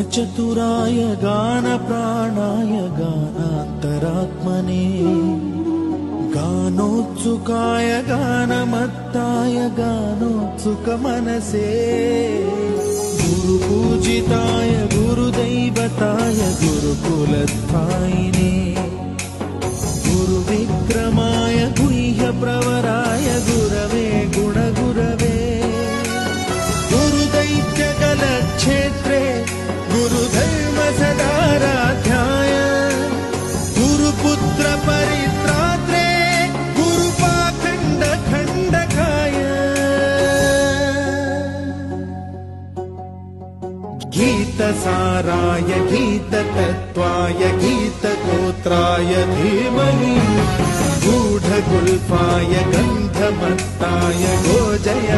गानचतुराय गानप्राणाय गानान्तरात्मने गानोत्सुकाय गानमत्ताय गानोत्सुकमनसे गुरुपूजिताय गुरुदैवताय गुरुकुलस्थायिने गुरुविक्रमाय गुह्यप्रवराय गुरवे गुणगुरवे गुरुदैत्यकलक्षेत्रे गुरुधर्मसदाराध्याय गुरुपुत्र परित्रात्रे गुरुपाखण्डखण्डकाय गीतसाराय गीततत्त्वाय गीतगोत्राय धीमहि गूढगुल्फाय गन्धमत्ताय गोजय